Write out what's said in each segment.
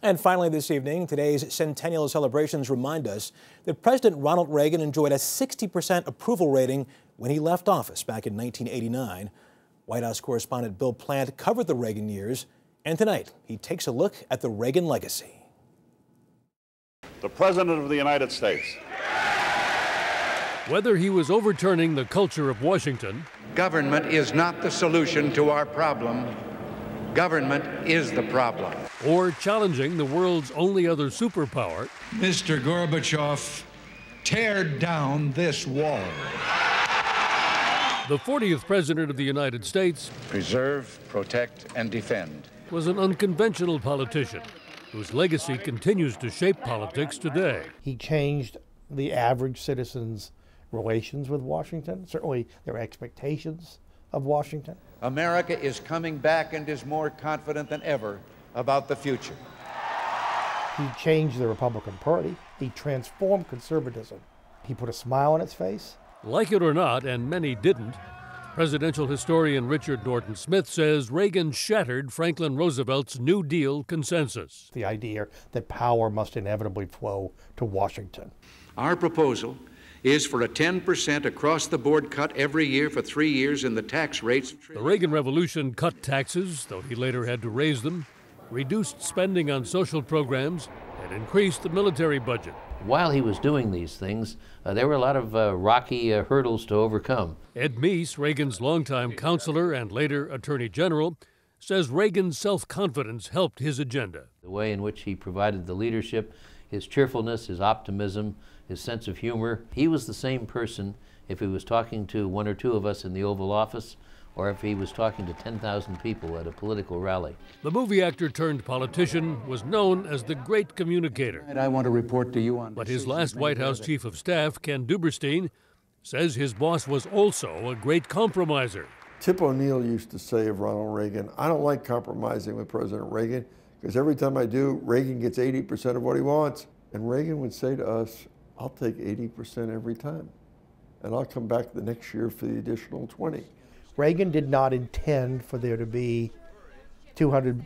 And finally this evening, today's centennial celebrations remind us that President Ronald Reagan enjoyed a 60% approval rating when he left office back in 1989. White House correspondent Bill Plante covered the Reagan years, and tonight he takes a look at the Reagan legacy. The President of the United States. Whether he was overturning the culture of Washington, government is not the solution to our problem. Government is the problem. Or challenging the world's only other superpower, Mr. Gorbachev, tear down this wall. The 40th President of the United States, Preserve, protect, and defend, was an unconventional politician whose legacy continues to shape politics today. He changed the average citizen's relations with Washington, certainly their expectations of Washington. America is coming back and is more confident than ever about the future. He changed the Republican Party. He transformed conservatism. He put a smile on its face. Like it or not, and many didn't, presidential historian Richard Norton Smith says Reagan shattered Franklin Roosevelt's New Deal consensus. The idea that power must inevitably flow to Washington. Our proposal is for a 10% across-the-board cut every year for 3 years in the tax rates. The Reagan Revolution cut taxes, though he later had to raise them, reduced spending on social programs, and increased the military budget. While he was doing these things, there were a lot of rocky hurdles to overcome. Ed Meese, Reagan's longtime counselor and later Attorney General, says Reagan's self-confidence helped his agenda. The way in which he provided the leadership, his cheerfulness, his optimism, his sense of humor. He was the same person if he was talking to one or two of us in the Oval Office or if he was talking to 10,000 people at a political rally. The movie actor turned politician was known as the great communicator. And I want to report to you on. But his last White House chief of staff, Ken Duberstein, says his boss was also a great compromiser. Tip O'Neill used to say of Ronald Reagan, I don't like compromising with President Reagan because every time I do, Reagan gets 80% of what he wants. And Reagan would say to us, I'll take 80% every time, and I'll come back the next year for the additional 20. Reagan did not intend for there to be $200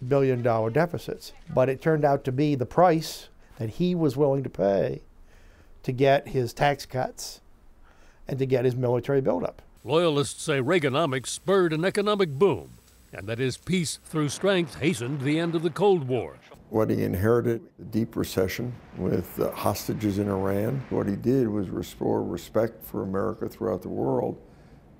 billion deficits, but it turned out to be the price that he was willing to pay to get his tax cuts and to get his military buildup. Loyalists say Reaganomics spurred an economic boom, and that his peace through strength hastened the end of the Cold War. What he inherited, a deep recession with hostages in Iran. What he did was restore respect for America throughout the world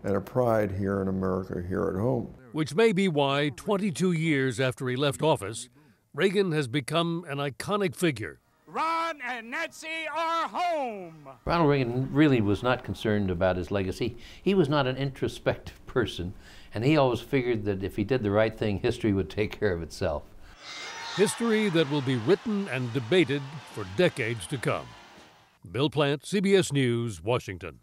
and a pride here in America, here at home. Which may be why, 22 years after he left office, Reagan has become an iconic figure. Ron and Nancy are home! Ronald Reagan really was not concerned about his legacy. He was not an introspective person, and he always figured that if he did the right thing, history would take care of itself. History that will be written and debated for decades to come. Bill Plante, CBS News, Washington.